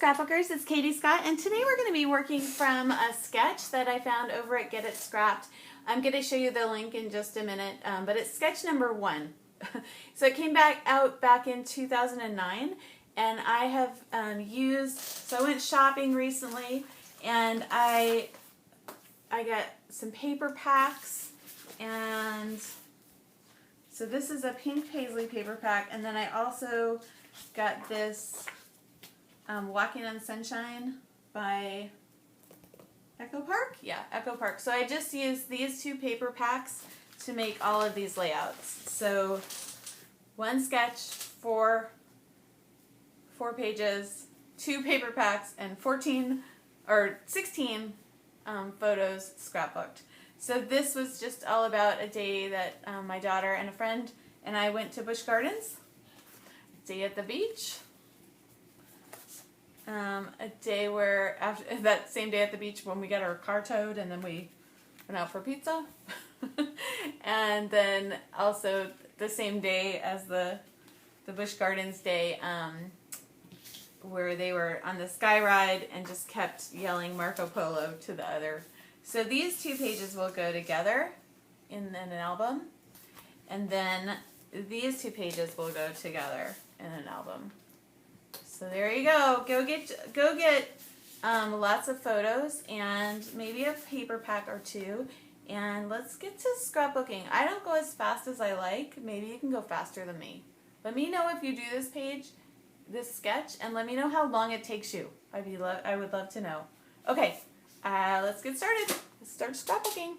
Scrapbookers, it's Katie Scott, and today we're going to be working from a sketch that I found over at Get It Scrapped. I'm going to show you the link in just a minute, but it's sketch number 1. So it came out back in 2009, and I have so I went shopping recently, and I got some paper packs, and so this is a pink paisley paper pack, and then I also got this Walking on Sunshine by Echo Park? Yeah, Echo Park. So I just used these two paper packs to make all of these layouts. So one sketch, four pages, 2 paper packs, and 16 photos scrapbooked. So this was just all about a day that my daughter and a friend and I went to Busch Gardens, a day at the beach, a day where after that same day at the beach when we got our car towed, and then we went out for pizza, and then also the same day as the Busch Gardens day, where they were on the sky ride and just kept yelling Marco Polo to the other. So these 2 pages will go together in an album, and then these 2 pages will go together in an album. So there you go. Go get lots of photos and maybe a paper pack or 2, and let's get to scrapbooking. I don't go as fast as I like. Maybe you can go faster than me. Let me know if you do this sketch, and let me know how long it takes you. I would love to know. Okay, let's get started. Let's start scrapbooking.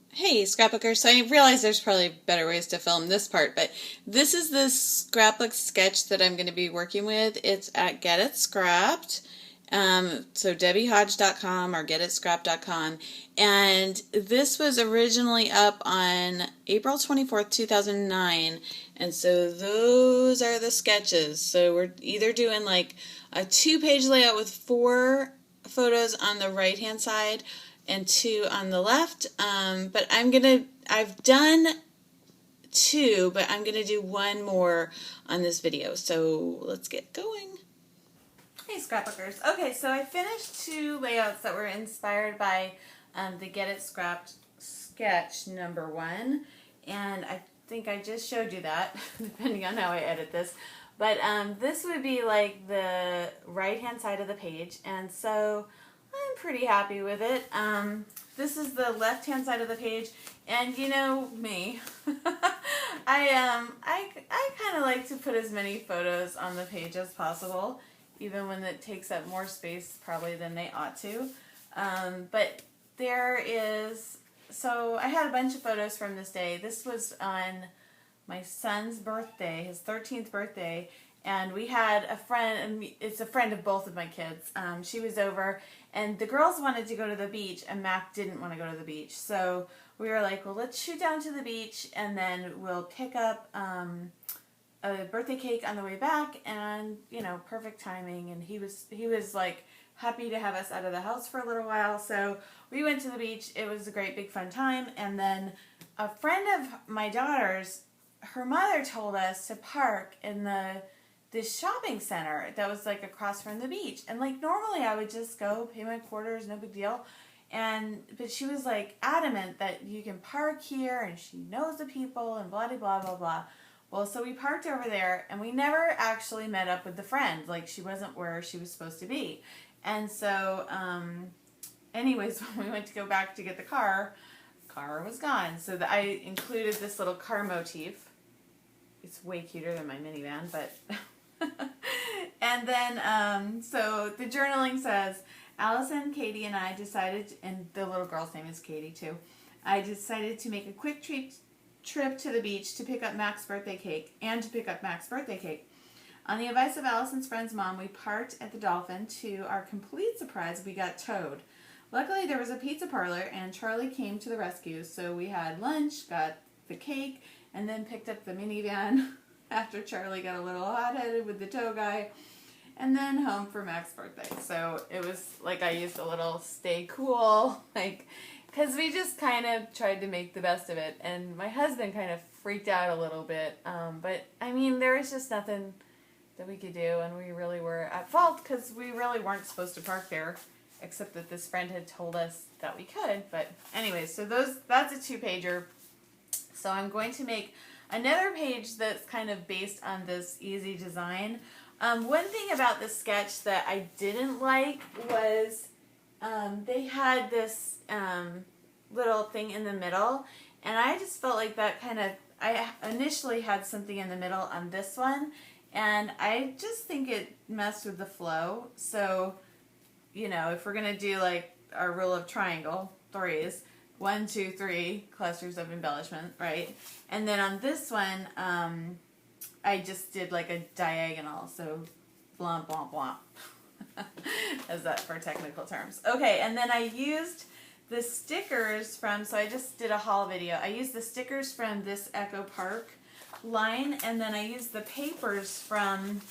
Hey scrapbookers, so I realize there's probably better ways to film this part, but this is the scrapbook sketch that I'm going to be working with. It's at Get It Scrapped, so debbiehodge.com or getitscrapped.com, and this was originally up on April 24th, 2009, and so those are the sketches. So we're either doing like a 2-page layout with 4 photos on the right hand side and 2 on the left, but I've done 2, but I'm gonna do 1 more on this video, so let's get going. Hey scrapbookers. Okay, so I finished 2 layouts that were inspired by the Get It Scrapped sketch number 1, and I think I just showed you that, depending on how I edit this, but this would be like the right hand side of the page, and so I'm pretty happy with it. This is the left-hand side of the page, and you know me, I kind of like to put as many photos on the page as possible, even when it takes up more space probably than they ought to. But so I had a bunch of photos from this day. This was on my son's birthday, his 13th birthday, and we had a friend, it's a friend of both of my kids. She was over, and the girls wanted to go to the beach, and Mac didn't want to go to the beach. So we were like, well, let's shoot down to the beach, and then we'll pick up a birthday cake on the way back, and, you know, perfect timing. And he was like happy to have us out of the house for a little while. So we went to the beach. It was a great big fun time. And then a friend of my daughter's, her mother told us to park in this shopping center that was like across from the beach, and like normally I would just go pay my quarters, no big deal, but she was like adamant that you can park here and she knows the people and blah blah blah blah. Well, so we parked over there, and we never actually met up with the friend. Like, she wasn't where she was supposed to be, and so anyways, when we went to go back to get the car was gone. So I included this little car motif. It's way cuter than my minivan, but and then, so the journaling says, Allison, Katie, and I decided, and the little girl's name is Katie too, I decided to make a quick trip to the beach to pick up Mac's birthday cake, On the advice of Allison's friend's mom, we parked at the Dolphin. To our complete surprise, we got towed. Luckily, there was a pizza parlor, and Charlie came to the rescue, so we had lunch, got the cake, and then picked up the minivan after Charlie got a little hot-headed with the tow guy, and then home for Mac's birthday. So it was like I used a little stay cool, like, because we just kind of tried to make the best of it, and my husband kind of freaked out a little bit, but I mean, there was just nothing that we could do, and we really were at fault because we really weren't supposed to park there, except that this friend had told us that we could. But anyways, so that's a 2-pager. So I'm going to make another page that's kind of based on this easy design. One thing about the sketch that I didn't like was they had this little thing in the middle, and I just felt like that kind of, I initially had something in the middle on this one, and I just think it messed with the flow. So, you know, if we're going to do like our rule of triangle, 3s, 1, 2, 3 clusters of embellishment, right? And then on this one, I just did like a diagonal, so blah, blah, blah. Is that for technical terms? Okay, and then I used the stickers from, so I just did a haul video. I used the stickers from this Echo Park line, and then I used the papers from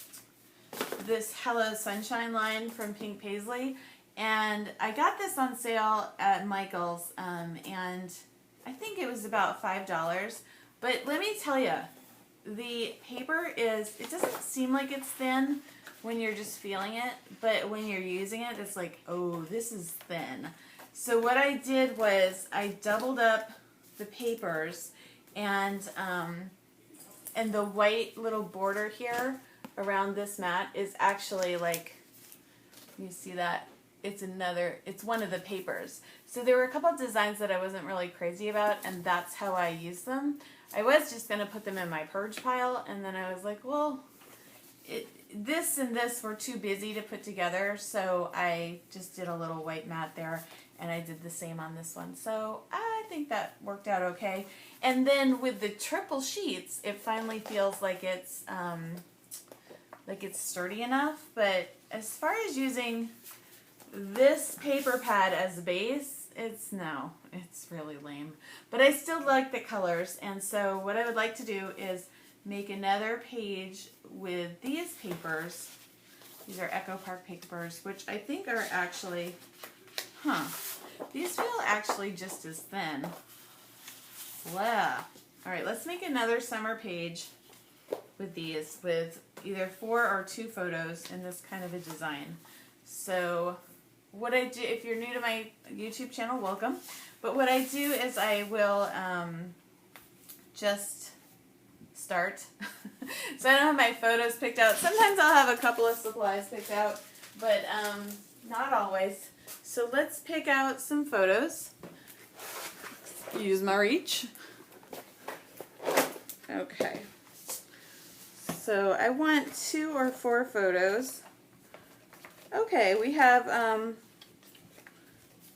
this Hello Sunshine line from Pink Paisley. And I got this on sale at Michael's, and I think it was about $5. But let me tell you, the paper it doesn't seem like it's thin when you're just feeling it, but when you're using it, it's like, oh, this is thin. So what I did was I doubled up the papers, and the white little border here around this mat is actually like, you see that? It's one of the papers. So there were a couple of designs that I wasn't really crazy about, and that's how I used them. I was just going to put them in my purge pile, and then I was like, well, this and this were too busy to put together, so I just did a little white mat there, and I did the same on this one. So I think that worked out okay. And then with the triple sheets, it finally feels like it's sturdy enough. But as far as using this paper pad as a base, it's really lame. But I still like the colors, and so what I would like to do is make another page with these papers. These are Echo Park papers, which I think are actually, these feel actually just as thin. Blah. All right, let's make another summer page with these, with either 4 or 2 photos in this kind of a design. So what I do, if you're new to my YouTube channel, welcome. But what I do is I will just start. So I don't have my photos picked out. Sometimes I'll have a couple of supplies picked out, but not always. So let's pick out some photos. Use my reach. Okay. So I want 2 or 4 photos. Okay, we have,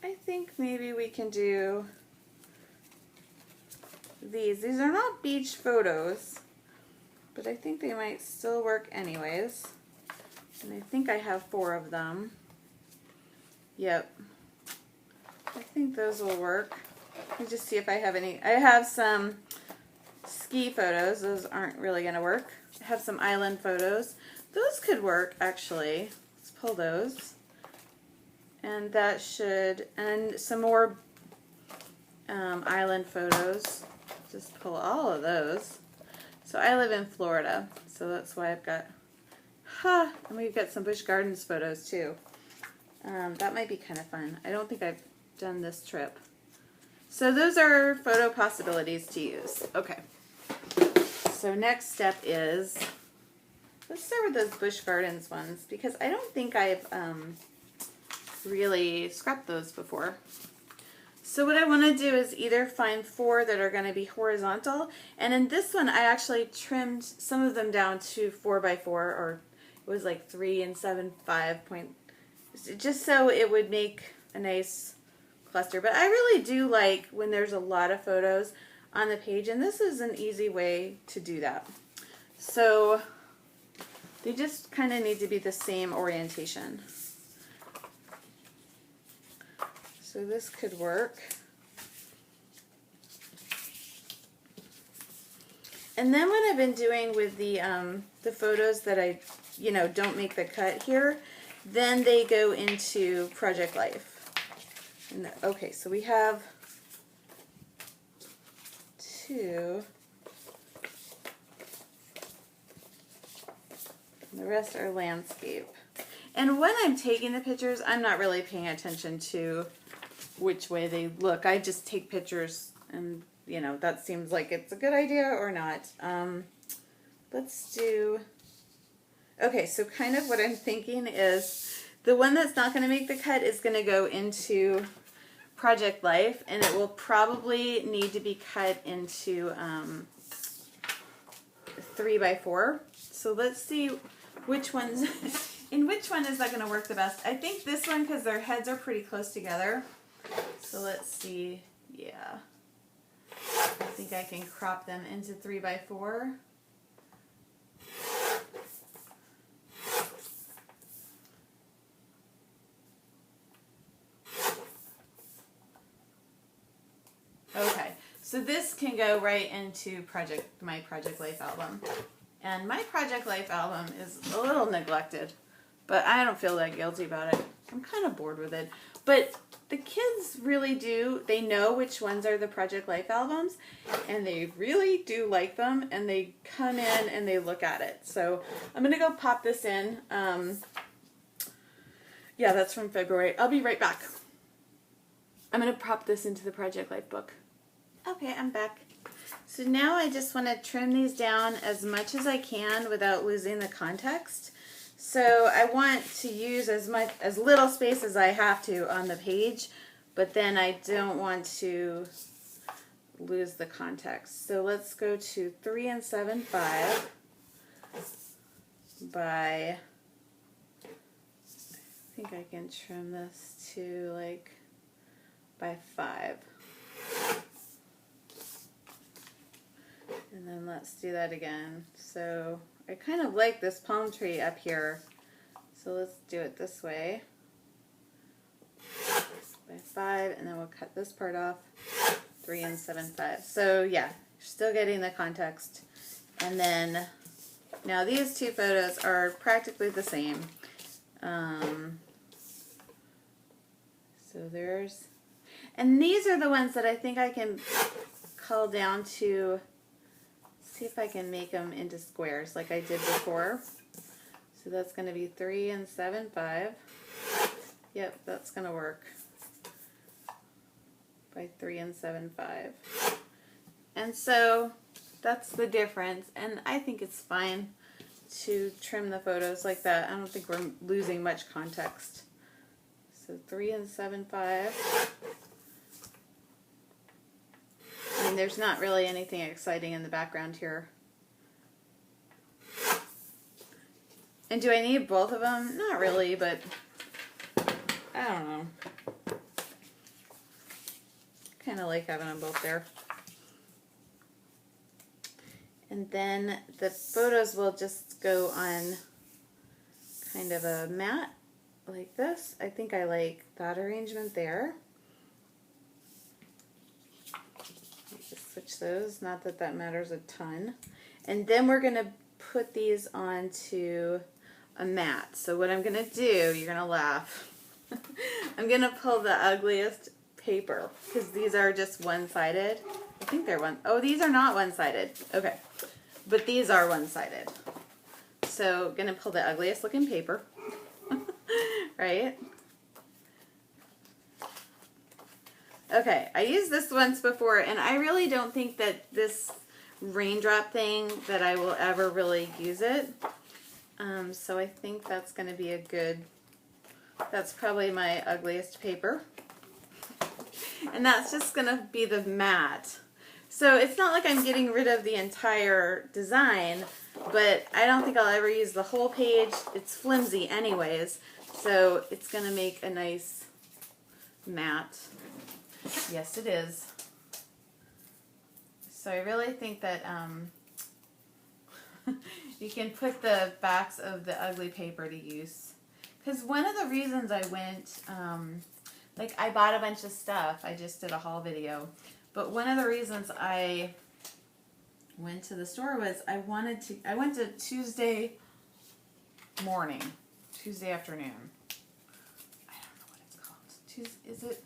I think maybe we can do these. These are not beach photos, but I think they might still work anyways. And I think I have 4 of them. Yep. I think those will work. Let me just see if I have any. I have some ski photos. Those aren't really going to work. I have some island photos. Those could work, actually. Let's pull those. And that should, and some more island photos. Just pull all of those. So I live in Florida, so that's why I've got, and we've got some Busch Gardens photos too. That might be kind of fun. I don't think I've done this trip. So those are photo possibilities to use. Okay. So next step is, let's start with those Busch Gardens ones, because I don't think I've really scrapped those before. So what I want to do is either find 4 that are going to be horizontal, and in this one I actually trimmed some of them down to 4x4, or it was like 3 and 7/5 point, just so it would make a nice cluster. But I really do like when there's a lot of photos on the page, and this is an easy way to do that. So they just kind of need to be the same orientation. So this could work. And then what I've been doing with the photos that I, don't make the cut here, then they go into Project Life. And okay, so we have 2. The rest are landscape. And when I'm taking the pictures, I'm not really paying attention to which way they look. I just take pictures and, you know, that seems like it's a good idea or not. Let's do... Okay, so kind of what I'm thinking is the one that's not going to make the cut is going to go into Project Life, and it will probably need to be cut into 3x4. So let's see which ones, in which one is that going to work the best. I think this one, because their heads are pretty close together. So let's see, yeah. I think I can crop them into 3x4. Okay, so this can go right into my Project Life album. And my Project Life album is a little neglected, but I don't feel that guilty about it. I'm kind of bored with it. But the kids really do, they know which ones are the Project Life albums, and they really do like them, and they come in and they look at it. So I'm going to go pop this in. Yeah, that's from February. I'll be right back. I'm going to pop this into the Project Life book. Okay, I'm back. So now I just want to trim these down as much as I can without losing the context. So I want to use as little space as I have to on the page, but then I don't want to lose the context. So let's go to 3 7/5 by, I think I can trim this to like by 5. And then let's do that again. So I kind of like this palm tree up here. So let's do it this way. By 5, and then we'll cut this part off. 3 7/5. So yeah, still getting the context. And then now these two photos are practically the same. So there's, and these are the ones that I think I can cull down to. See if I can make them into squares like I did before. So that's going to be 3 7/5. Yep, that's going to work. By 3 7/5. And so that's the difference. And I think it's fine to trim the photos like that. I don't think we're losing much context. So 3 7/5. I mean, there's not really anything exciting in the background here. And do I need both of them? Not really, but I don't know. Kind of like having them both there. And then the photos will just go on kind of a mat like this. I think I like that arrangement there. Just switch those, not that that matters a ton. And then we're going to put these onto a mat. So what I'm going to do, you're going to laugh. I'm going to pull the ugliest paper because these are just one-sided. I think they're one. Oh, these are not one-sided. Okay. But these are one-sided. So I'm going to pull the ugliest looking paper. Right? Okay, I used this once before, and I really don't think that this raindrop thing, that I will ever really use it. So I think that's going to be a good, that's probably my ugliest paper. And that's just going to be the mat. So it's not like I'm getting rid of the entire design, but I don't think I'll ever use the whole page. It's flimsy anyways, so it's going to make a nice mat. Yes, it is. So I really think that you can put the backs of the ugly paper to use. Because one of the reasons I went, like I bought a bunch of stuff. I just did a haul video. But one of the reasons I went to the store was I went to Tuesday morning, Tuesday afternoon. I don't know what it's called. Is it?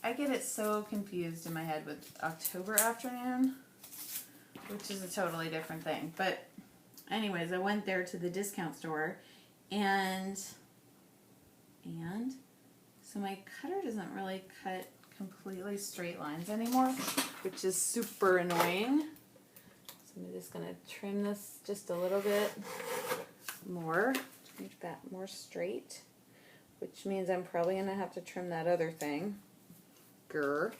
I get it so confused in my head with October afternoon, which is a totally different thing. But anyways, I went there to the discount store, and so my cutter doesn't really cut completely straight lines anymore, which is super annoying. So I'm just going to trim this just a little bit more to make that more straight, which means I'm probably going to have to trim that other thing. Grr.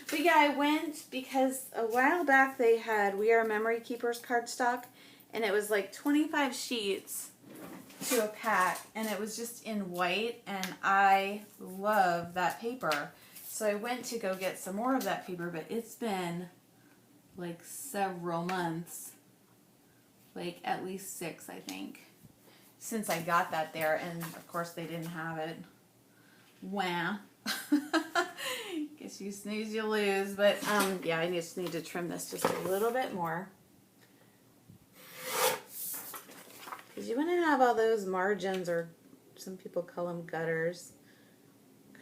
But yeah, I went because a while back they had We Are Memory Keepers cardstock, and it was like 25 sheets to a pack, and it was just in white, and I love that paper. So I went to go get some more of that paper, but it's been like several months, like at least 6, I think, since I got that there, and of course they didn't have it. Wah. Guess you snooze, you lose. But yeah, I just need to trim this just a little bit more, because you want to have all those margins, or some people call them gutters,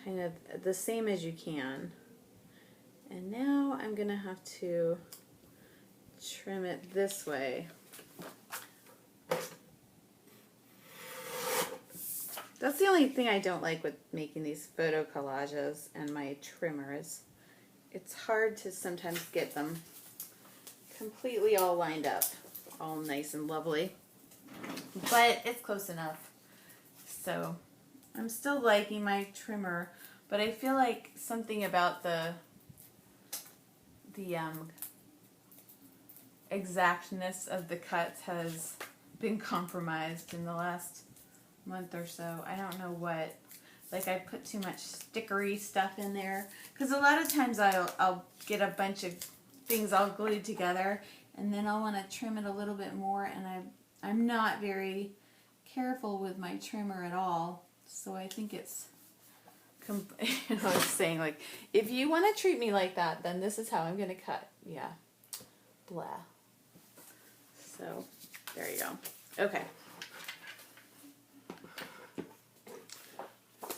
kind of the same as you can. And now I'm gonna have to trim it this way. That's the only thing I don't like with making these photo collages and my trimmers. It's hard to sometimes get them completely all lined up, all nice and lovely. But it's close enough. So I'm still liking my trimmer, but I feel like something about the exactness of the cuts has been compromised in the last month or so. I don't know what. Like, I put too much stickery stuff in there, because a lot of times I'll get a bunch of things all glued together, and then I'll want to trim it a little bit more, and I'm not very careful with my trimmer at all. So I think it's I was saying, like, if you want to treat me like that, then this is how I'm going to cut. Yeah. Blah. So there you go. Okay.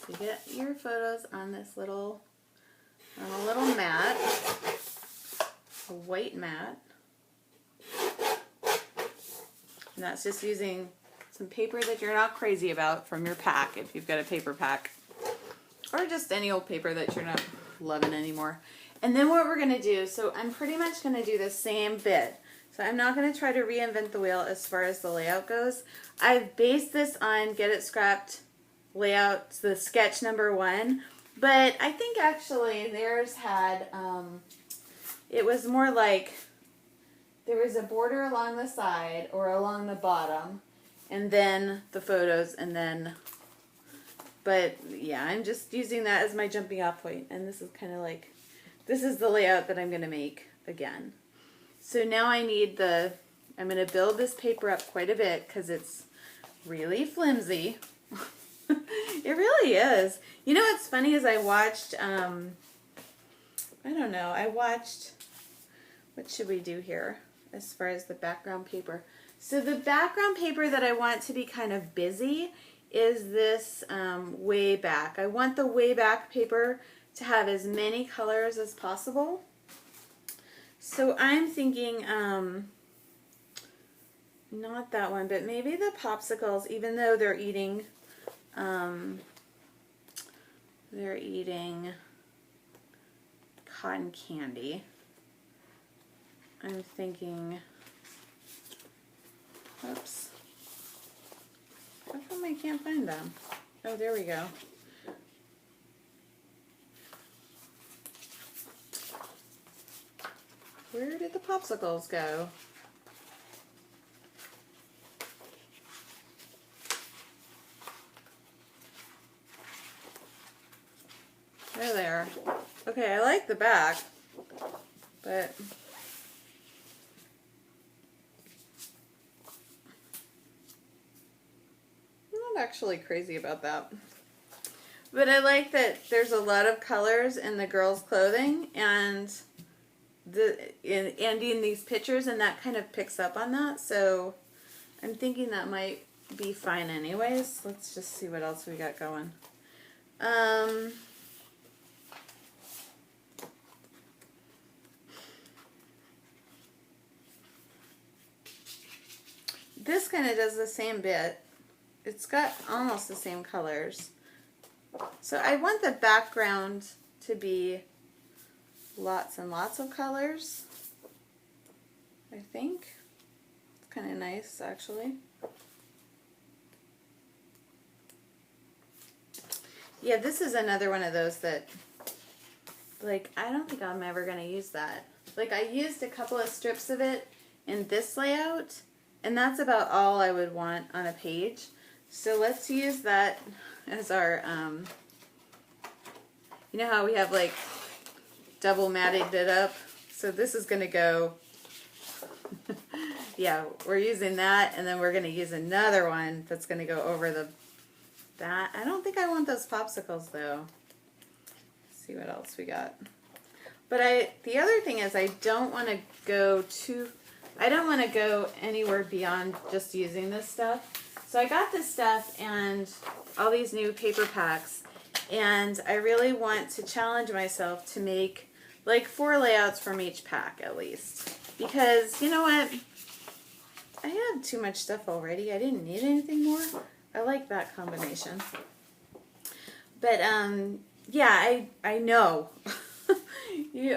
So get your photos on this little mat, a white mat. And that's just using some paper that you're not crazy about from your pack, if you've got a paper pack. Or just any old paper that you're not loving anymore. And then what we're going to do, so I'm pretty much going to do the same bit. So I'm not going to try to reinvent the wheel as far as the layout goes. I've based this on Get It Scrapped layout, the sketch #1, but I think actually theirs had, it was more like there was a border along the side or along the bottom, and then the photos, and then, but yeah, I'm just using that as my jumping off point, and this is kind of like, this is the layout that I'm going to make again. So now I need I'm going to build this paper up quite a bit because it's really flimsy. It really is. You know what's funny is I watched, I don't know, what should we do here as far as the background paper? So the background paper that I want to be kind of busy is this way back. I want the way back paper to have as many colors as possible. So I'm thinking, not that one, but maybe the popsicles, even though they're eating cotton candy. I'm thinking, oops, how come I can't find them? Oh, there we go. Where did the popsicles go? There they are. Okay, I like the back, but I'm not actually crazy about that. But I like that there's a lot of colors in the girls' clothing and in these pictures, and that kind of picks up on that. So I'm thinking that might be fine anyways. Let's just see what else we got going. this kind of does the same bit. It's got almost the same colors. So I want the background to be lots and lots of colors, I think. It's kind of nice, actually. Yeah, this is another one of those that, like, I don't think I'm ever going to use that. Like, I used a couple of strips of it in this layout, and that's about all I would want on a page. So let's use that as our, you know how we have, like, double matted it up? So this is going to go, yeah, we're using that, and then we're going to use another one that's going to go over that. I don't think I want those popsicles, though. Let's see what else we got. But the other thing is I don't want to go anywhere beyond just using this stuff. So I got this stuff and all these new paper packs, and I really want to challenge myself to make like 4 layouts from each pack at least. Because, you know what? I had too much stuff already. I didn't need anything more. I like that combination. But, yeah, I know.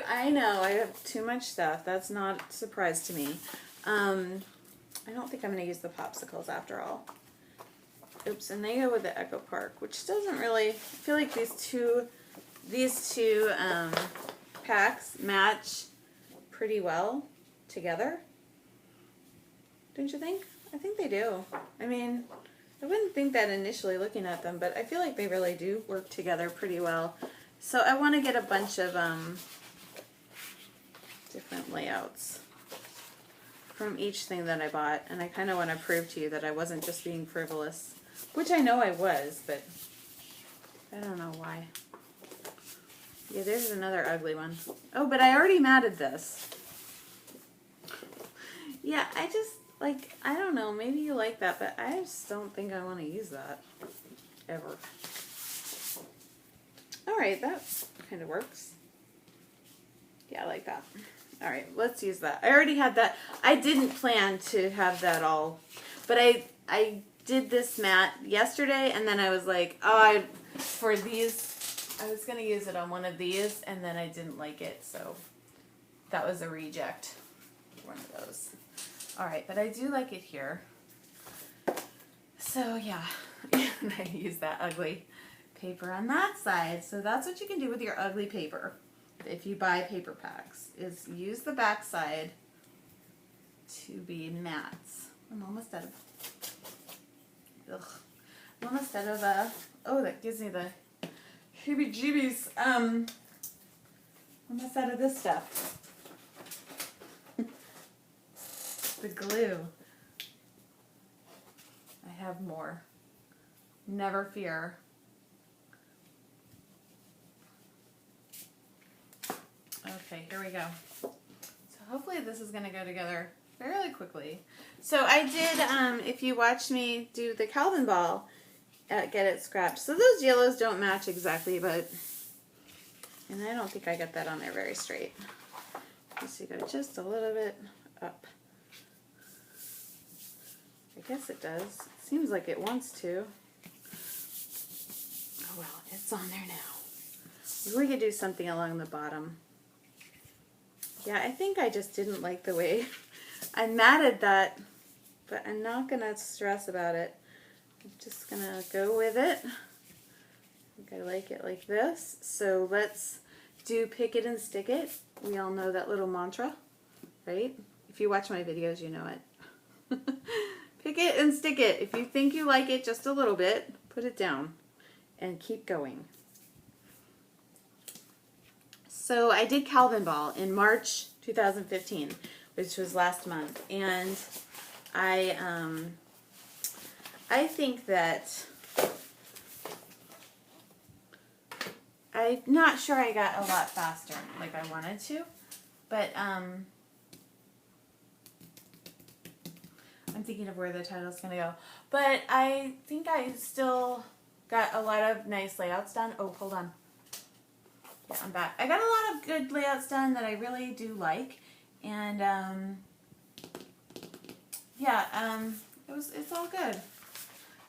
I know I have too much stuff. That's not a surprise to me. I don't think I'm going to use the popsicles after all. Oops, and they go with the Echo Park, which doesn't really, I feel like these two packs match pretty well together. Don't you think? I think they do. I mean, I wouldn't think that initially looking at them, but I feel like they really do work together pretty well. So I want to get a bunch of different layouts from each thing that I bought, and I kind of want to prove to you that I wasn't just being frivolous, which I know I was, but I don't know why. Yeah, there's another ugly one. Oh, but I already matted this. Yeah, I just, like, I don't know, maybe you like that, but I just don't think I want to use that ever. Alright, that kind of works. Yeah, I like that. Alright, let's use that. I already had that. I didn't plan to have that all, but I did this mat yesterday, and then I was like, oh, for these, I was going to use it on one of these, and then I didn't like it, so that was a reject. One of those. Alright, but I do like it here. So, yeah, and I use that ugly paper on that side. So that's what you can do with your ugly paper if you buy paper packs, is use the back side to be mats. I'm almost out of, I'm almost out of, oh, that gives me the heebie-jeebies. Almost out of this stuff. The glue. I have more. Never fear. Okay, here we go. So hopefully this is going to go together fairly quickly. So I did, if you watched me do the Calvin ball at Get It Scrapped. So those yellows don't match exactly, but, and I don't think I got that on there very straight. Let's go just a little bit up. I guess it does. It seems like it wants to. Oh well, it's on there now. We could do something along the bottom. Yeah, I think I just didn't like the way I matted that, but I'm not going to stress about it. I'm just going to go with it. I think I like it like this. So let's do pick it and stick it. We all know that little mantra, right? If you watch my videos, you know it. Pick it and stick it. If you think you like it just a little bit, put it down and keep going. So I did Calvin Ball in March 2015, which was last month, and I think that I'm not sure I got a lot faster like I wanted to, but I'm thinking of where the title's going to go. But I think I still got a lot of nice layouts done. Oh, hold on. Yeah, I'm back. I got a lot of good layouts done that I really do like. And, yeah, It's all good.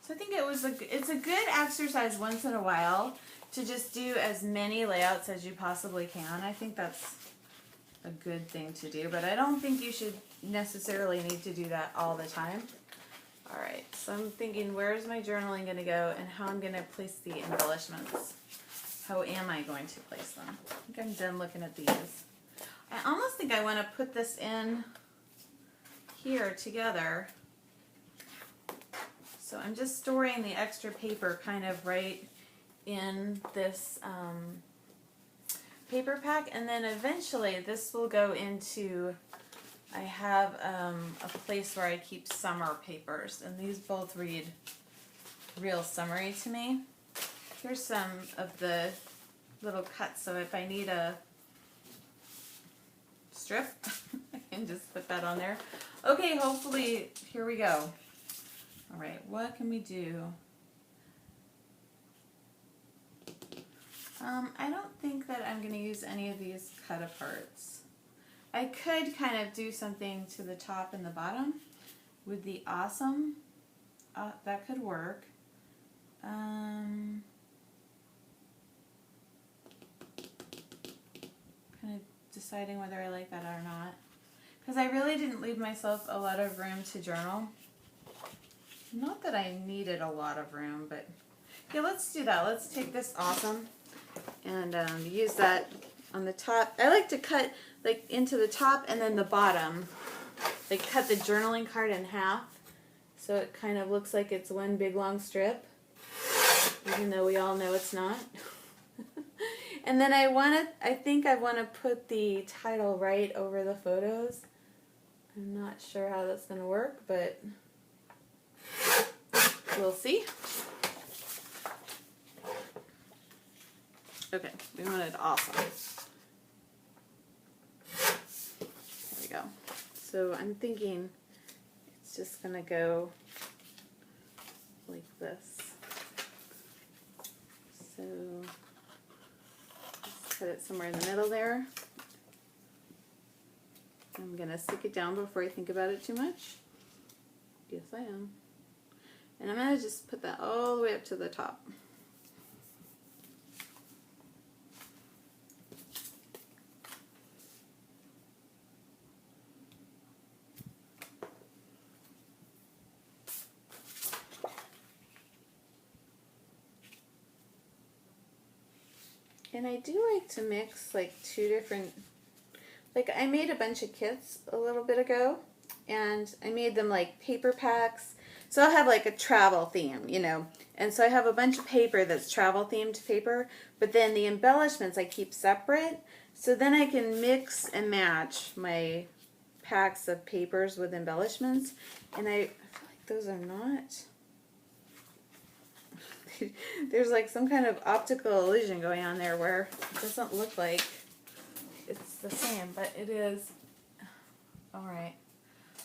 So I think it's a good exercise once in a while to just do as many layouts as you possibly can. I think that's a good thing to do, but I don't think you should necessarily need to do that all the time. All right, so I'm thinking, where's my journaling going to go and how I'm going to place the embellishments. How am I going to place them? I think I'm done looking at these. I almost think I want to put this in here together. So I'm just storing the extra paper kind of right in this paper pack, and then eventually this will go into, I have a place where I keep summer papers, and these both read real summery to me. Here's some of the little cuts, so if I need a strip, I can just put that on there. Okay, hopefully, here we go. All right, what can we do? I don't think that I'm going to use any of these cut aparts. I could kind of do something to the top and the bottom with the awesome. That could work. Kind of deciding whether I like that or not. Because I really didn't leave myself a lot of room to journal. Not that I needed a lot of room, but yeah, let's do that. Let's take this awesome and use that on the top. I like to cut like into the top and then the bottom. Like cut the journaling card in half so it kind of looks like it's one big long strip, even though we all know it's not. And then I think I want to put the title right over the photos. I'm not sure how that's going to work, but we'll see. Okay, we want it awesome. There we go. So I'm thinking it's just going to go like this. So let's put it somewhere in the middle there. I'm going to stick it down before I think about it too much. Yes, I am. And I'm going to just put that all the way up to the top. And I do like to mix like two different, like I made a bunch of kits a little bit ago, and I made them like paper packs. So I'll have like a travel theme, you know, and so I have a bunch of paper that's travel themed paper, but then the embellishments I keep separate, so then I can mix and match my packs of papers with embellishments, and I feel like those are not, there's like some kind of optical illusion going on there where it doesn't look like it's the same, but it is. Alright.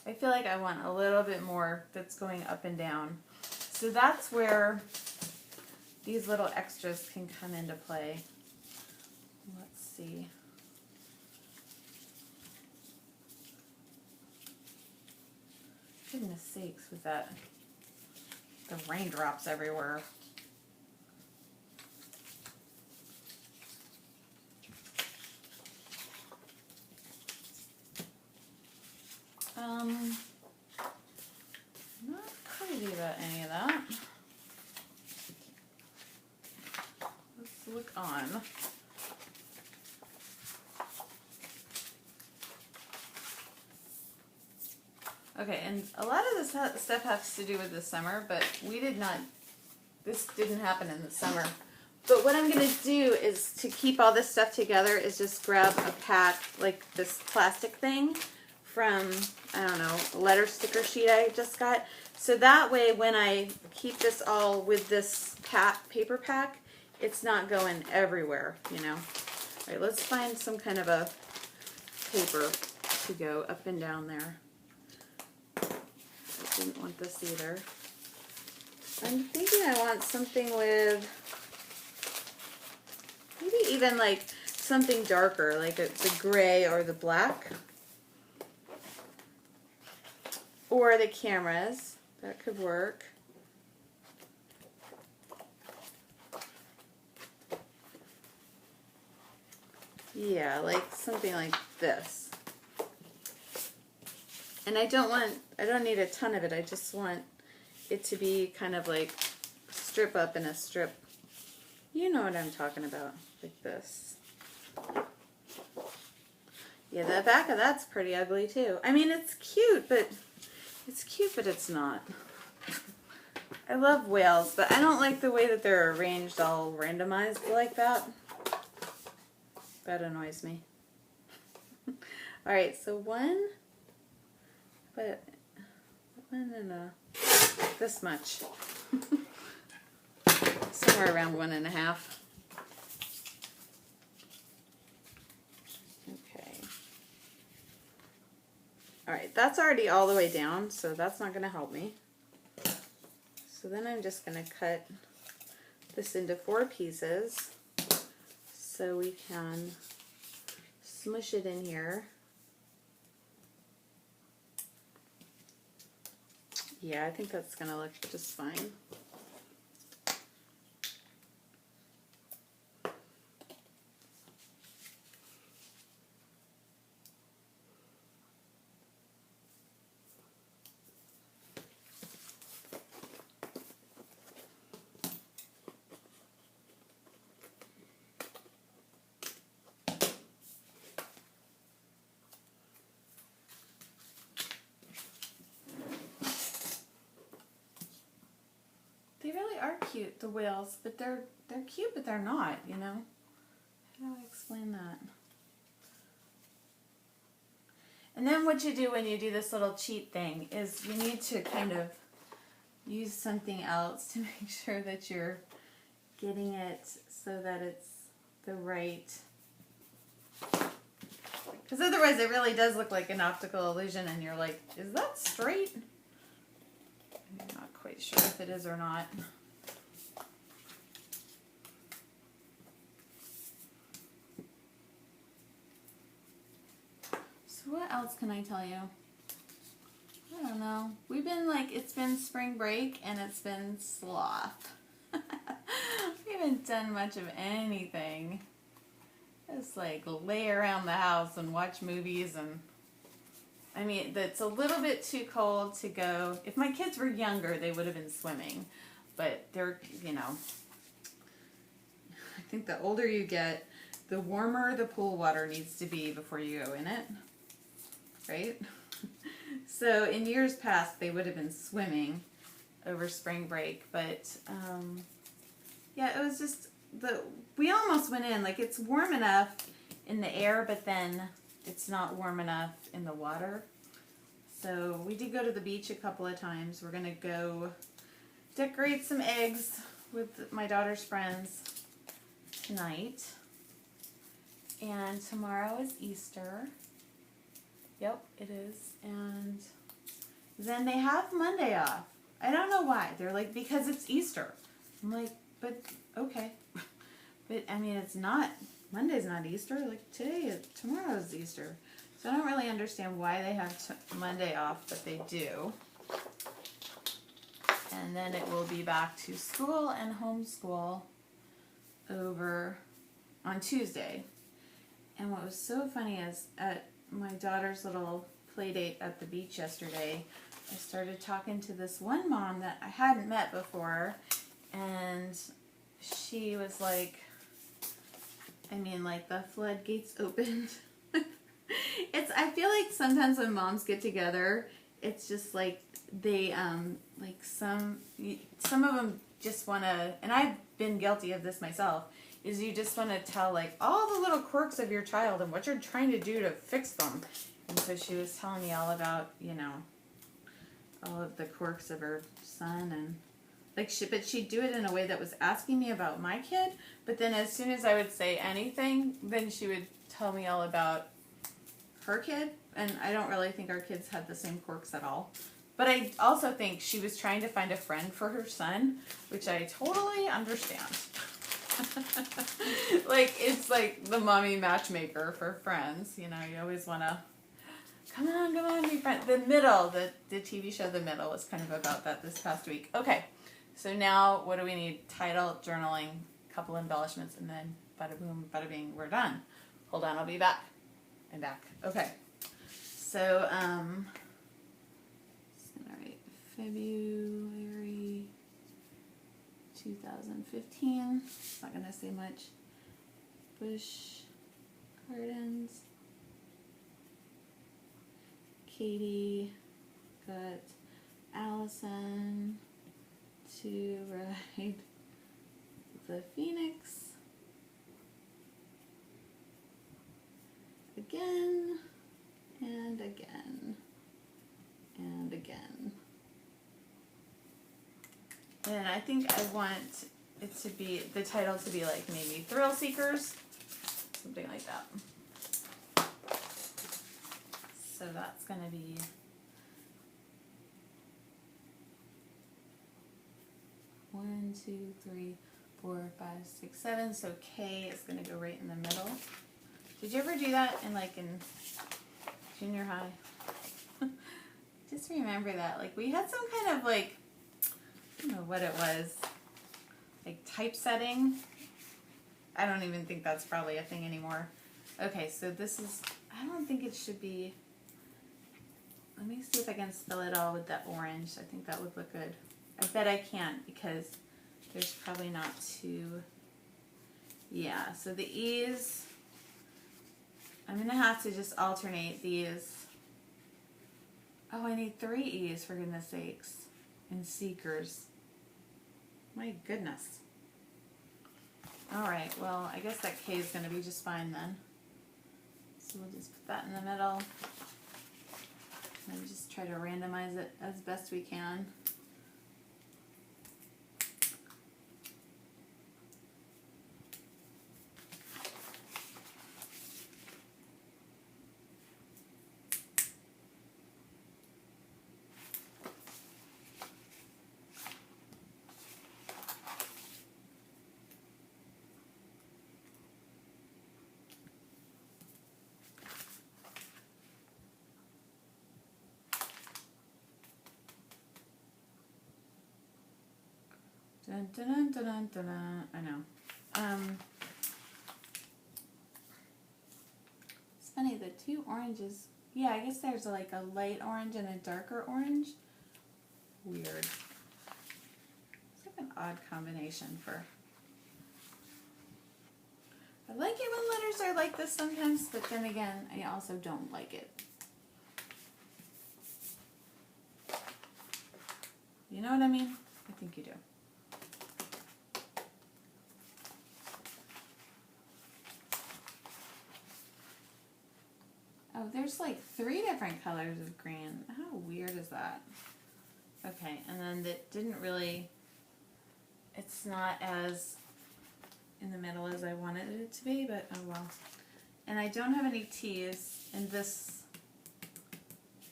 I feel like I want a little bit more that's going up and down. So that's where these little extras can come into play. Let's see. Goodness sakes, with that, the raindrops everywhere. Not crazy about any of that. Let's look on. Okay, and a lot of this stuff has to do with the summer, but this didn't happen in the summer. But what I'm going to do is, to keep all this stuff together, is just grab a pack, like this plastic thing from, I don't know, a letter sticker sheet I just got. So that way when I keep this all with this paper pack, it's not going everywhere, you know. All right, let's find some kind of a paper to go up and down there. I didn't want this either. I'm thinking I want something with maybe even like something darker, like the gray or the black. Or the cameras. That could work. Yeah, like something like this. And I don't need a ton of it. I just want it to be kind of like strip up in a strip. You know what I'm talking about, like this. Yeah, the back of that's pretty ugly too. I mean, it's cute, but it's not. I love whales, but I don't like the way that they're arranged all randomized like that. That annoys me. Alright, so one and this much. Somewhere around 1.5. Okay. Alright, that's already all the way down, so that's not going to help me. So then I'm just going to cut this into 4 pieces so we can smush it in here. Yeah, I think that's going to look just fine. They really are cute, the whales, but they're cute, but they're not, you know? How do I explain that? And then what you do when you do this little cheat thing is you need to kind of use something else to make sure that you're getting it so that it's the right... Because otherwise it really does look like an optical illusion and you're like, is that straight? I'm not quite sure if it is or not. So what else can I tell you? I don't know. We've been it's been spring break and it's been sloth. We haven't done much of anything. Just lay around the house and watch movies and I mean, it's a little bit too cold to go. If my kids were younger, they would have been swimming. But they're, you know, I think the older you get, the warmer the pool water needs to be before you go in it. Right? So in years past, they would have been swimming over spring break. But, yeah, it was just, we almost went in. It's warm enough in the air, but then it's not warm enough in the water. So we did go to the beach a couple of times. We're going to go decorate some eggs with my daughter's friends tonight. And tomorrow is Easter. Yep, it is. And then they have Monday off. I don't know why. They're like, because it's Easter. I'm like, but okay. But I mean, it's not, Monday's not Easter. Tomorrow's Easter. So I don't really understand why they have Monday off, but they do. And then it will be back to school and homeschool over on Tuesday. And what was so funny is at my daughter's little play date at the beach yesterday, I started talking to this one mom that I hadn't met before, and she was like, I mean, the floodgates opened. I feel like sometimes when moms get together, it's just they, some of them just want to, and I've been guilty of this myself, is you just want to tell all the little quirks of your child and what you're trying to do to fix them. And so she was telling me all about, you know, all of the quirks of her son and but she'd do it in a way that was asking me about my kid, but then as soon as I would say anything, then she would tell me all about her kid, and I don't really think our kids had the same quirks at all. But I also think she was trying to find a friend for her son, which I totally understand. It's like the mommy matchmaker for friends, you know, you always want to Come on, be friend. The Middle, the TV show The Middle was kind of about that this past week. Okay, so now what do we need? Title, journaling, couple embellishments, and then bada boom, bada bing, we're done. Hold on, I'll be back. I'm back. Okay, so just gonna write February 2015. It's not gonna say much. Bush Gardens. Katie got Allison to ride the Phoenix again and again and again. And I think I want it to be, the title to be like maybe Thrill Seekers, something like that. So that's going to be one, two, three, 4, 5, 6, 7. So K is going to go right in the middle. Did you ever do that in junior high? Just remember that. Like we had some kind of I don't know what it was, like typesetting. I don't even think that's probably a thing anymore. Okay, so this is, I don't think it should be. Let me see if I can spell it all with that orange. I think that would look good. I bet I can't because there's probably not two. Yeah, so the E's, I'm going to have to just alternate these. Oh, I need 3 E's for goodness sakes. And seekers. My goodness. Alright, well, I guess that K is going to be just fine then. So we'll just put that in the middle. And just try to randomize it as best we can. Dun, dun, dun, dun, dun, dun, dun. I know. It's funny, the 2 oranges. Yeah, I guess there's like a light orange and a darker orange. Weird. It's like an odd combination for. I like it when letters are like this sometimes, but then again, I also don't like it. You know what I mean? I think you do. Oh, there's like 3 different colors of green. How weird is that? Okay, and then it didn't really, it's not as in the middle as I wanted it to be, but oh well. And I don't have any T's in this,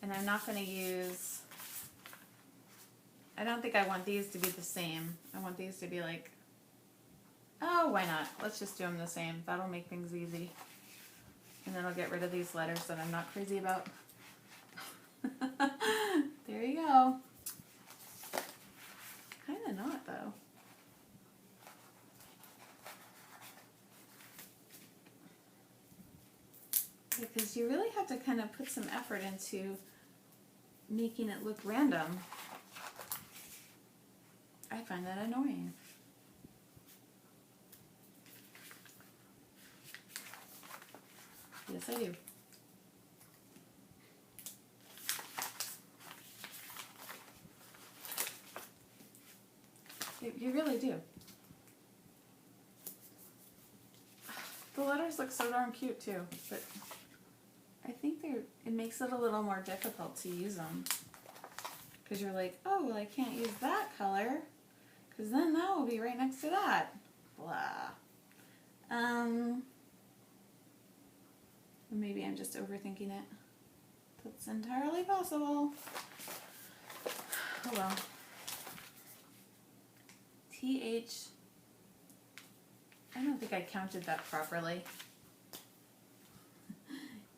and I'm not going to use, I don't think I want these to be the same. I want these to be like, oh, why not? Let's just do them the same. That'll make things easy. And then I'll get rid of these letters that I'm not crazy about. There you go. Kind of not, though. Because you really have to kind of put some effort into making it look random. I find that annoying. Yes, I do. You really do. The letters look so darn cute too, but I think it makes it a little more difficult to use them. Because you're like, oh, well, I can't use that color, because then that will be right next to that. Blah. Maybe I'm just overthinking it. That's entirely possible. Oh well. TH. I don't think I counted that properly.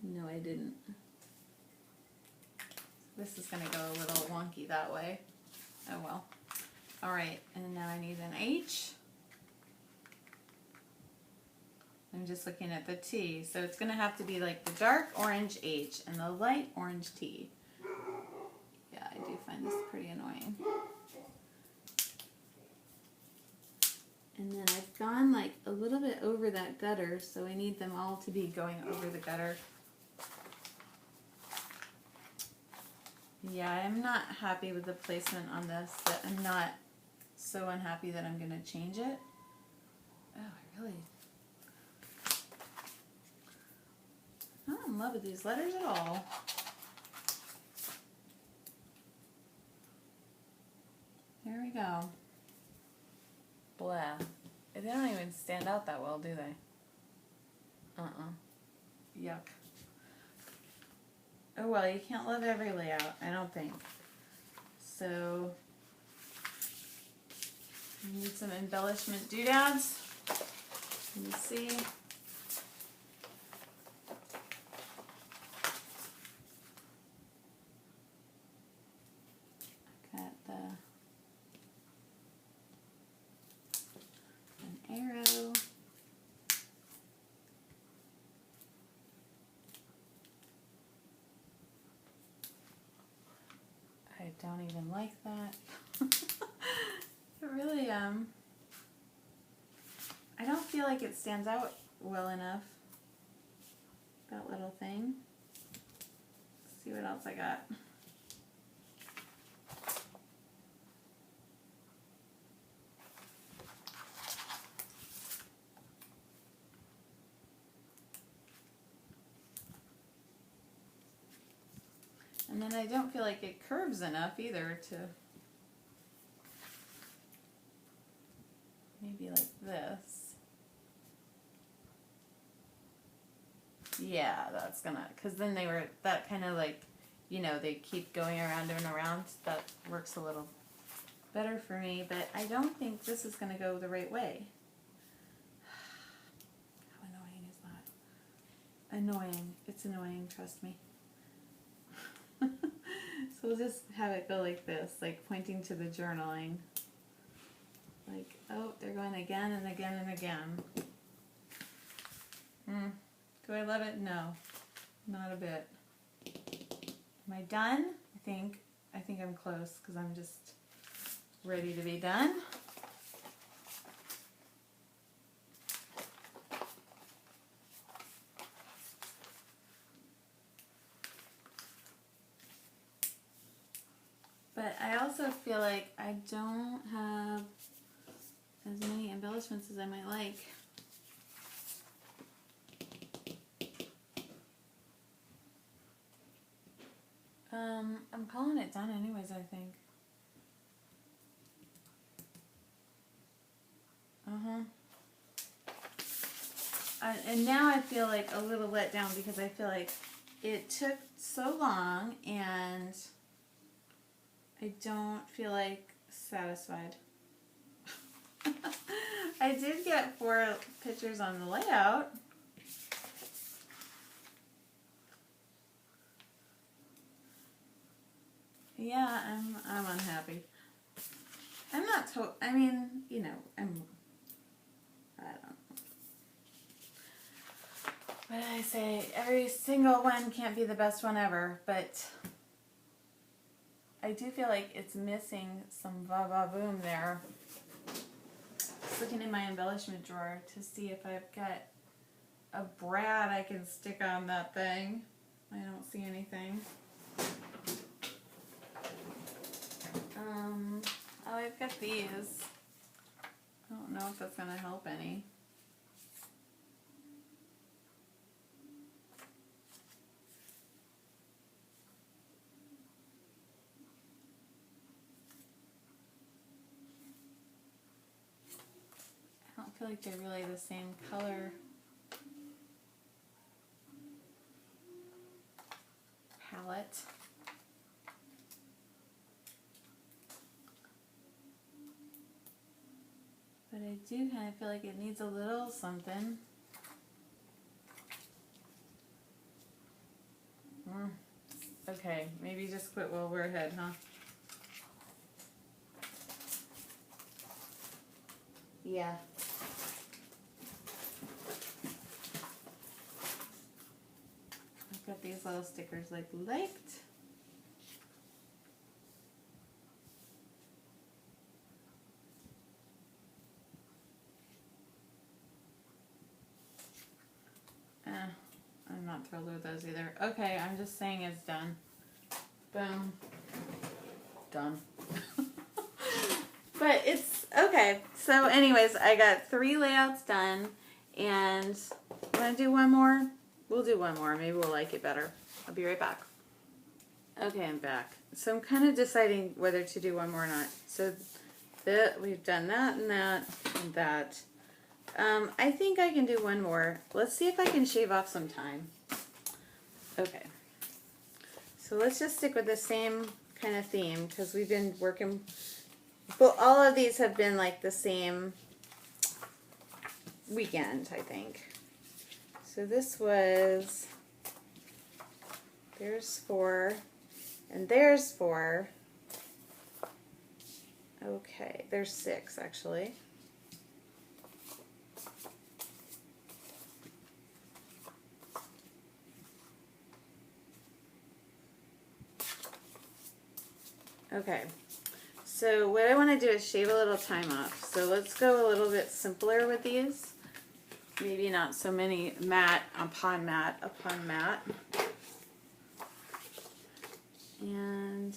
No, I didn't. This is going to go a little wonky that way. Oh well. Alright, and now I need an H. I'm just looking at the T. So it's going to have to be like the dark orange H and the light orange T. Yeah, I do find this pretty annoying. And then I've gone like a little bit over that gutter, so I need them all to be going over the gutter. Yeah, I'm not happy with the placement on this, but I'm not so unhappy that I'm going to change it. Oh, I really... I'm not in love with these letters at all. There we go. Blah. They don't even stand out that well, do they? Yuck. Oh well, you can't love every layout, I don't think. So, I need some embellishment doodads. Let me see. Got an arrow. I don't even like that. It really, I don't feel like it stands out well enough. That little thing. Let's see what else I got. And then I don't feel like it curves enough either to maybe like this. Yeah, that's gonna, because then they were, that kind of like, you know, they keep going around and around. That works a little better for me, but I don't think this is gonna go the right way. How annoying is that? Annoying. It's annoying, trust me. So we'll just have it go like this, like pointing to the journaling. Like, oh, they're going again and again and again. Do I love it? No, not a bit. Am I done? I think I'm close because I'm just ready to be done. But I also feel like I don't have as many embellishments as I might like. I'm calling it done anyways, I think. And now I feel like a little let down because I feel like it took so long and I don't feel like satisfied. I did get 4 pictures on the layout. Yeah, I'm unhappy. I'm not I mean, you know, I don't know. What did I say? Every single one can't be the best one ever, but I do feel like it's missing some va-va-boom there. Just looking in my embellishment drawer to see if I've got a brad I can stick on that thing. I don't see anything. Oh, I've got these. I don't know if that's going to help any. I don't feel like they're really the same color palette. But I do kind of feel like it needs a little something. Okay, maybe just quit while we're ahead, huh? Yeah. I've got these little stickers like liked. I'm not thrilled with those either. Okay, I'm just saying it's done. Boom. Done. But it's okay. So anyways, I got 3 layouts done, and want to do one more? We'll do one more. Maybe we'll like it better. I'll be right back. Okay, I'm back. So I'm kind of deciding whether to do one more or not. So we've done that and that and that. I think I can do one more. Let's see if I can shave off some time. Okay. So let's just stick with the same kind of theme because we've been working. Well, all of these have been like the same weekend, I think. So this was, there's 4, and there's 4. Okay, there's 6 actually. Okay, so what I want to do is shave a little time off. So let's go a little bit simpler with these. Maybe not so many mat upon mat upon mat. And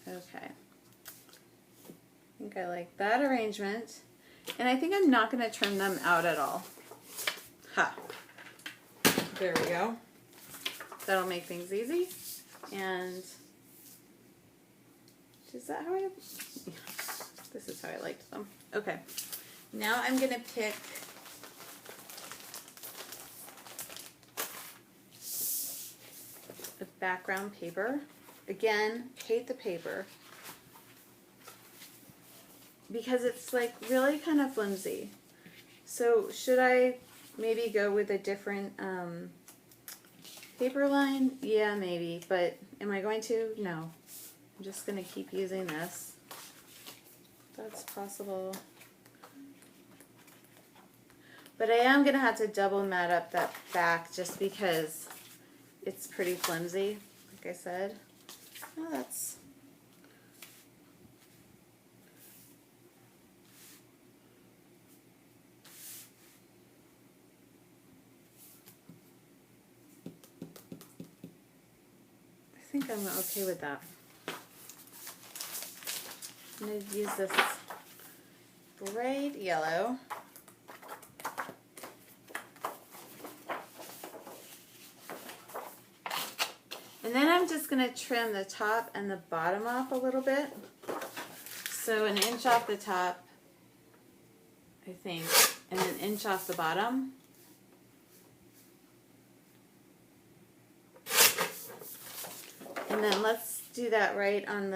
okay, I think I like that arrangement. And I think I'm not going to trim them out at all. Ha. There we go. That'll make things easy. And is that how I... Yeah, this is how I liked them. Okay. Now I'm going to pick the background paper. Again, hate the paper, because it's like really kind of flimsy. So should I maybe go with a different paper line? Yeah, maybe, but am I going to? No. I'm just going to keep using this. That's possible. But I am going to have to double mat up that back just because it's pretty flimsy, like I said. Oh, that's... I think I'm okay with that. I'm going to use this bright yellow. And then I'm just going to trim the top and the bottom off a little bit. So an inch off the top, I think, and an inch off the bottom. And then let's do that right on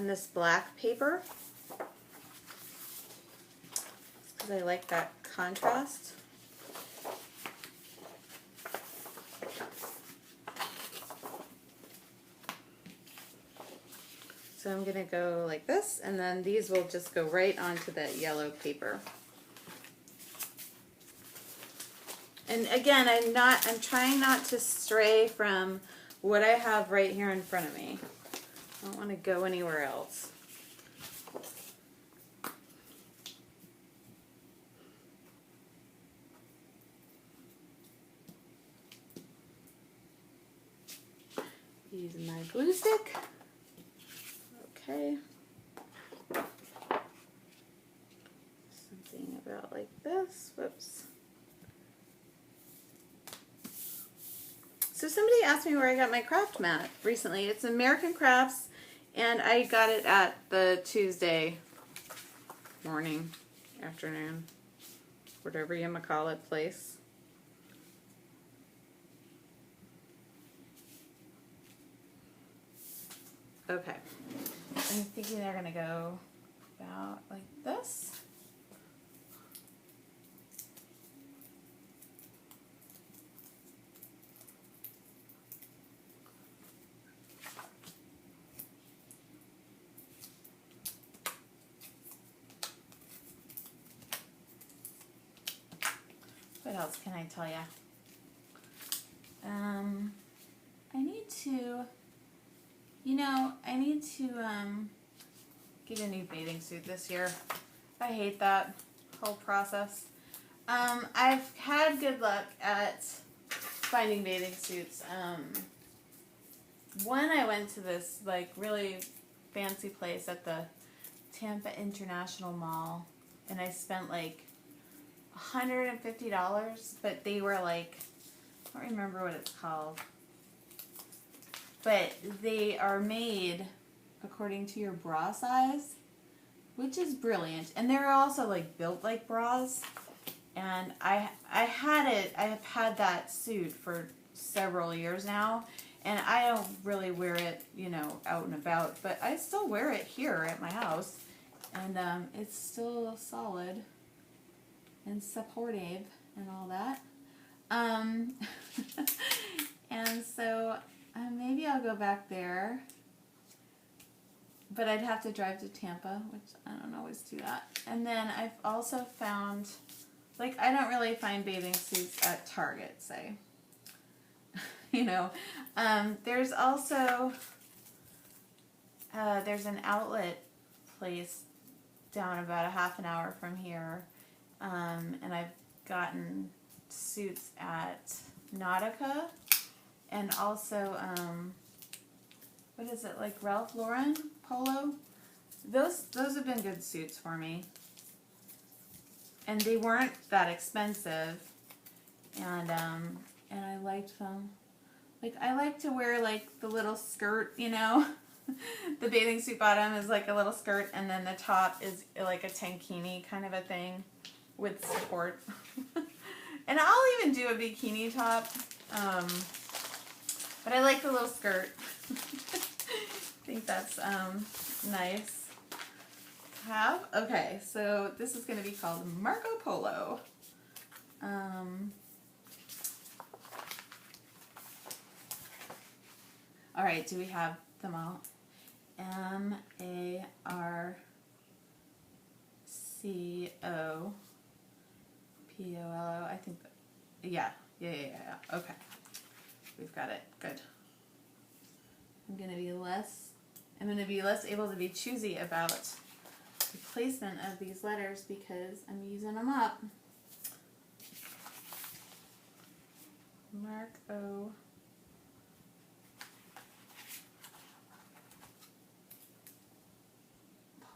this black paper, because I like that contrast. So I'm going to go like this, and then these will just go right onto that yellow paper. And again, I'm trying not to stray from what I have right here in front of me. I don't want to go anywhere else. Use my glue stick. Okay. Something about like this. Whoops. So somebody asked me where I got my craft mat recently. It's American Crafts, and I got it at the Tuesday morning, afternoon, whatever you might call it, place. Okay. I I'm thinking they're gonna go about like this. What else can I tell you? I need to, get a new bathing suit this year. I hate that whole process. I've had good luck at finding bathing suits. One, I went to this like really fancy place at the Tampa International Mall, and I spent like $150, but they were like, I don't remember what it's called, but they are made according to your bra size, which is brilliant. And they're also like built like bras. And I have had that suit for several years now, and I don't really wear it, out and about, but I still wear it here at my house, and it's still solid and supportive and all that. And so maybe I'll go back there, but I'd have to drive to Tampa, which I don't always do that. And then I've also found, like, I don't really find bathing suits at Target, say. There's also, there's an outlet place down about a half an hour from here, and I've gotten suits at Nautica, and also, what is it, like Ralph Lauren Polo? Those have been good suits for me. And they weren't that expensive, and I liked them. Like, I like to wear, like, the little skirt, The bathing suit bottom is like a little skirt, and then the top is like a tankini kind of a thing with support. And I'll even do a bikini top, but I like the little skirt. I think that's nice. Okay, so this is going to be called Marco Polo. All right, do we have them all? Marcopolo. I think that, yeah. Okay, we've got it. Good. I'm going to be less able to be choosy about the placement of these letters because I'm using them up. Marco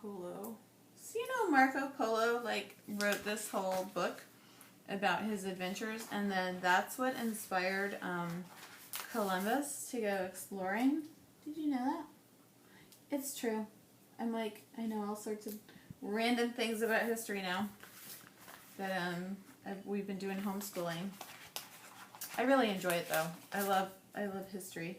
Polo. So Marco Polo wrote this whole book about his adventures, and then that's what inspired Columbus to go exploring. Did you know that? It's true. I know all sorts of random things about history now that we've been doing homeschooling. I really enjoy it though. I love history.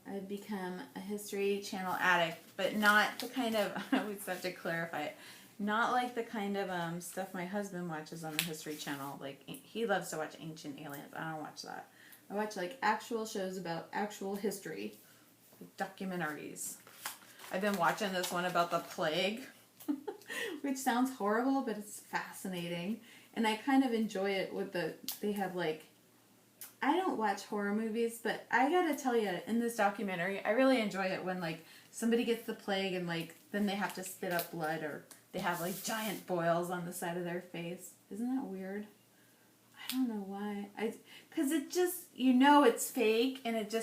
I've become a History Channel addict, but not the kind of, I always have to clarify it, not like the kind of stuff my husband watches on the History Channel. Like, he loves to watch Ancient Aliens. I don't watch that. I watch actual shows about actual history, documentaries. I've been watching this one about the plague, which sounds horrible, but it's fascinating. And I kind of enjoy it they have I don't watch horror movies, but I gotta tell you, in this documentary, I really enjoy it when somebody gets the plague and then they have to spit up blood, or they have giant boils on the side of their face. Isn't that weird? I don't know why. Because it just, it's fake, and it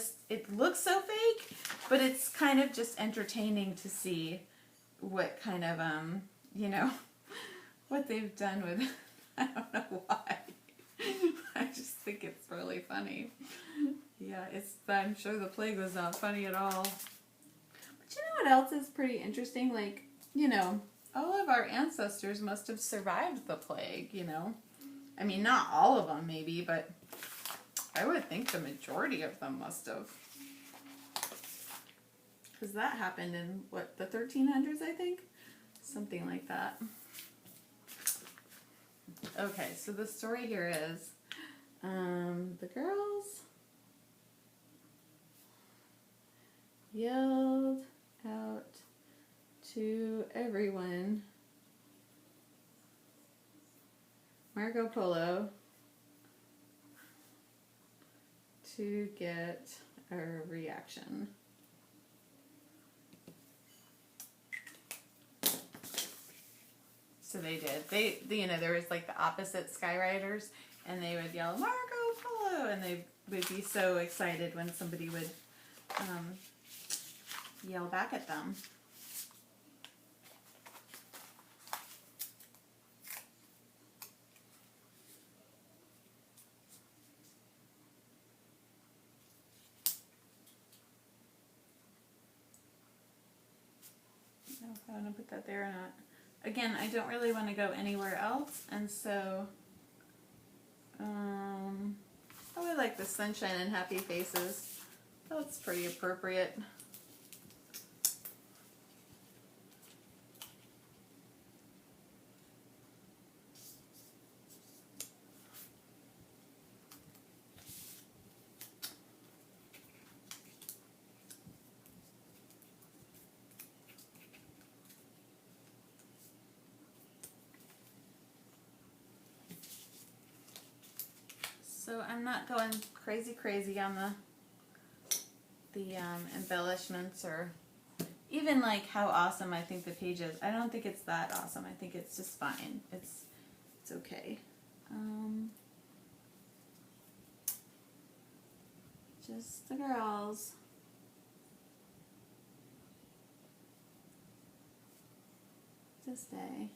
looks so fake, but it's kind of just entertaining to see what kind of, what they've done with, I don't know why. I just think it's really funny. Yeah, I'm sure the plague was not funny at all. But what else is pretty interesting? All of our ancestors must have survived the plague, I mean, not all of them, maybe, but I would think the majority of them must have. because that happened in, what, the 1300s, I think? Something like that. Okay, so the story here is, the girls yelled out to everyone, Marco Polo, to get a reaction. So they did. There was like the opposite Skyriders, and they would yell Marco Polo, and they would be so excited when somebody would yell back at them. I don't know if I want to put that there or not. Again, I don't really want to go anywhere else, and so I would like the sunshine and happy faces. That's pretty appropriate. So I'm not going crazy on the embellishments or even like how awesome I think the page is. I don't think it's that awesome. I think it's just fine. It's okay. Just the girls. This day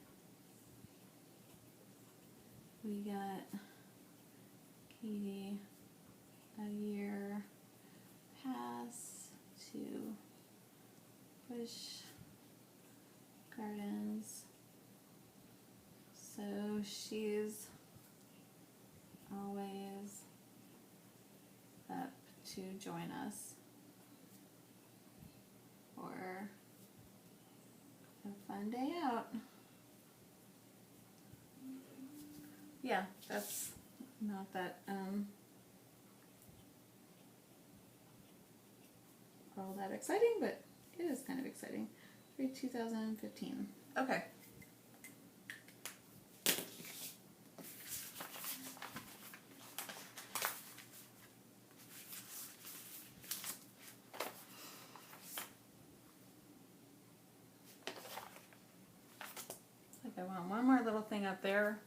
we got Katie a year pass to Busch Gardens, so she's always up to join us for a fun day out. Yeah, that's not that all that exciting, but it is kind of exciting. 2015. Okay. Like I want one more little thing up there,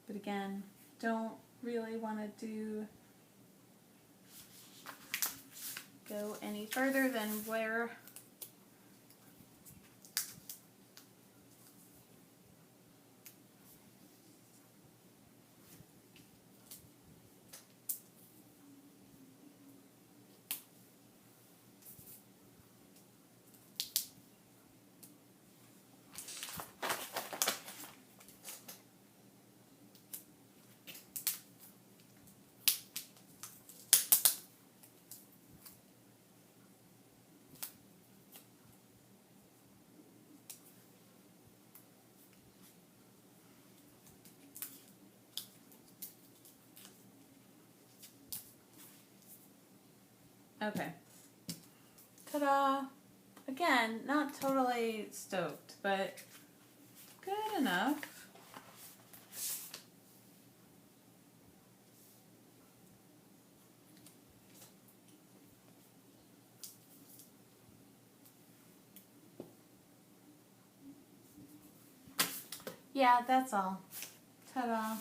but again, don't really want to go any further than where okay. Ta-da! Again, not totally stoked, but good enough. Yeah, that's all. Ta-da!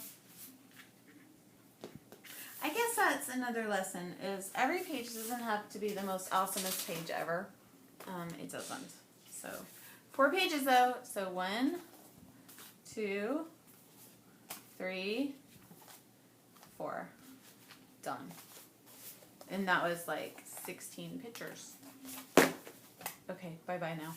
I guess that's another lesson, is every page doesn't have to be the most awesomest page ever. It doesn't. So, 4 pages though. So 1, 2, 3, 4. Done. And that was like 16 pictures. Okay, bye-bye now.